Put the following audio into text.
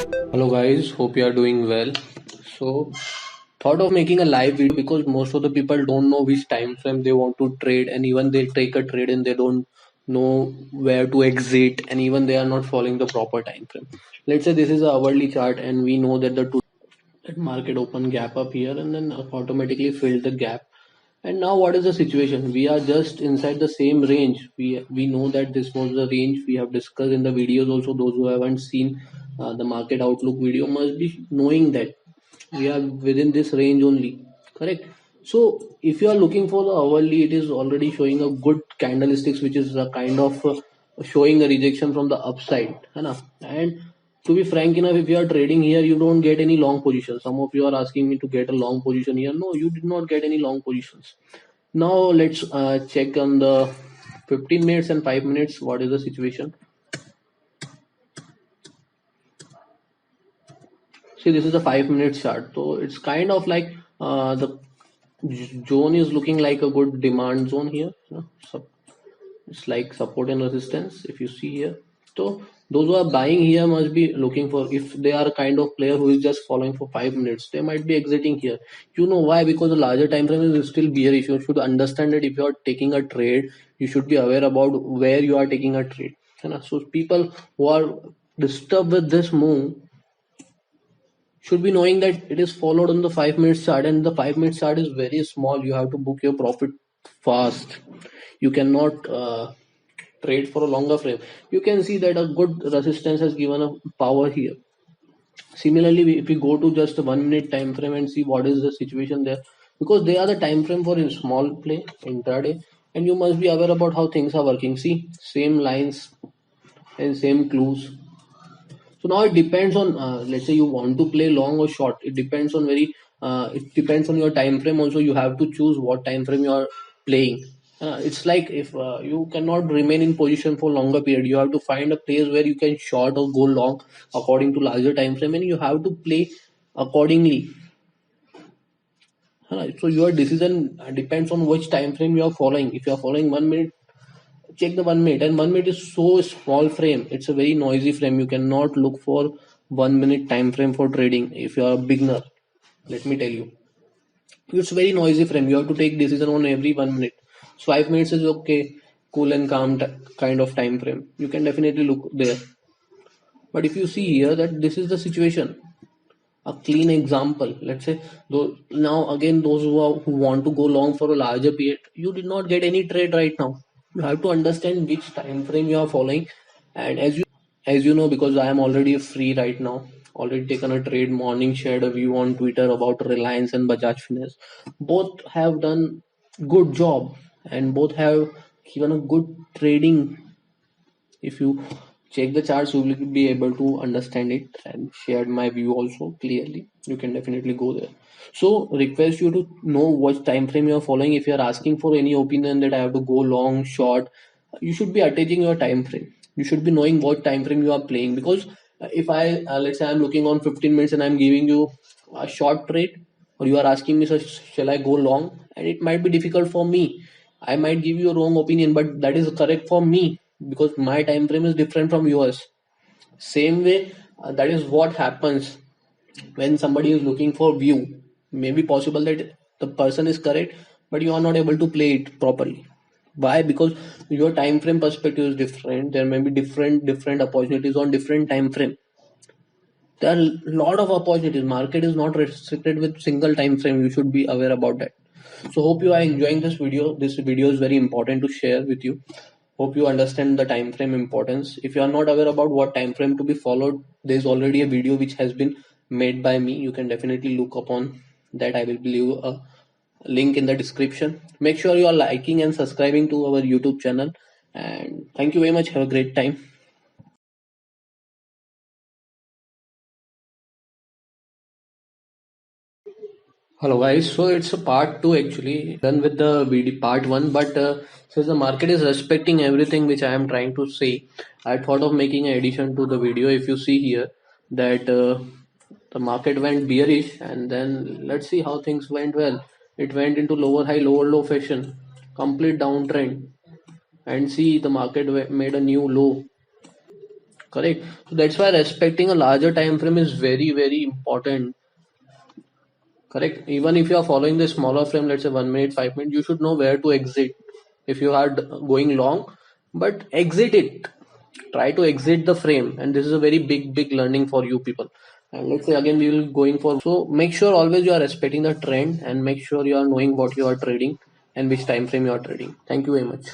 Hello guys, hope you are doing well. So, thought of making a live video because most of the people don't know which time frame they want to trade, and even they take a trade and they don't know where to exit, and even they are not following the proper time frame. Let's say this is a hourly chart, and we know that that market open gap up here and then automatically filled the gap. And now what is the situation? We are just inside the same range. We know that this was the range we have discussed in the videos also. Those who haven't seen the market outlook video must be knowing that we are within this range only. Correct. So if you are looking for the hourly, it is already showing a good candlesticks, which is a kind of showing a rejection from the upside. है ना? And to be frank enough, if you are trading here, you don't get any long position. Some of you are asking me to get a long position here. No, you did not get any long positions. Now let's check on the 15 minutes and 5 minutes. What is the situation? See, this is a 5 minute chart. So it's kind of like the zone is looking like a good demand zone here. So it's like support and resistance if you see here. So those who are buying here must be looking for, if they are a kind of player who is just following for 5 minutes, they might be exiting here. You know why? Because the larger time frame is still bearish. You should understand that if you are taking a trade, you should be aware about where you are taking a trade. So people who are disturbed with this move should be knowing that it is followed on the 5 minute chart, and the 5 minute chart is very small. You have to book your profit fast. You cannot trade for a longer frame. You can see that a good resistance has given a power here. Similarly, if we go to just a 1 minute time frame and see what is the situation there, because they are the time frame for a small play intraday, and you must be aware about how things are working. See, same lines and same clues. So now it depends on, let's say you want to play long or short. It depends on it depends on your time frame. Also, you have to choose what time frame you are playing. It's like if you cannot remain in position for longer period, you have to find a place where you can short or go long according to larger time frame, and you have to play accordingly. So your decision depends on which time frame you are following. If you are following 1 minute, check the 1 minute, and 1 minute is so small frame. It's a very noisy frame. You cannot look for 1 minute time frame for trading if you are a beginner. Let me tell you, it's very noisy frame. You have to take decision on every 1 minute. So 5 minutes is okay, cool and calm kind of time frame. You can definitely look there. But if you see here that this is the situation, a clean example. Let's say now again those who want to go long for a larger period, you did not get any trade right now. You have to understand which time frame you are following, and as you know, because I am already free right now, already taken a trade morning, shared a view on Twitter about Reliance and Bajaj Finance. Both have done good job, and both have given a good trading. If you check the charts, you will be able to understand it, and shared my view also clearly. You can definitely go there. So request you to know what time frame you are following. If you are asking for any opinion that I have to go long short, you should be attaching your time frame. You should be knowing what time frame you are playing, because if I let's say I'm looking on 15 minutes and I'm giving you a short trade, or you are asking me, so shall I go long, and it might be difficult for me. I might give you a wrong opinion, but that is correct for me, because my time frame is different from yours. Same way, that is what happens when somebody is looking for view. Maybe possible that the person is correct, but you are not able to play it properly. Why? Because your time frame perspective is different. There may be different opportunities on different time frame. There are a lot of opportunities. Market is not restricted with single time frame. You should be aware about that. So hope you are enjoying this video. This video is very important to share with you. Hope you understand the time frame importance. If you are not aware about what time frame to be followed, there is already a video which has been made by me. You can definitely look upon that. I will leave a link in the description. Make sure you are liking and subscribing to our YouTube channel. And thank you very much. Have a great time. Hello guys, so it's a part 2 actually, done with the BD part 1, but since the market is respecting everything which I am trying to say, I thought of making an addition to the video. If you see here that the market went bearish, and then let's see how things went. Well, it went into lower high lower low fashion, complete downtrend, and see the market made a new low. correct? So that's why respecting a larger time frame is very important, correct? Even if you are following the smaller frame, let's say 1 minute, 5 minutes, you should know where to exit if you are going long, but exit it, try to exit the frame. And this is a very big learning for you people. And let's say again we will going for, so make sure always you are respecting the trend, and make sure you are knowing what you are trading and which time frame you are trading. Thank you very much.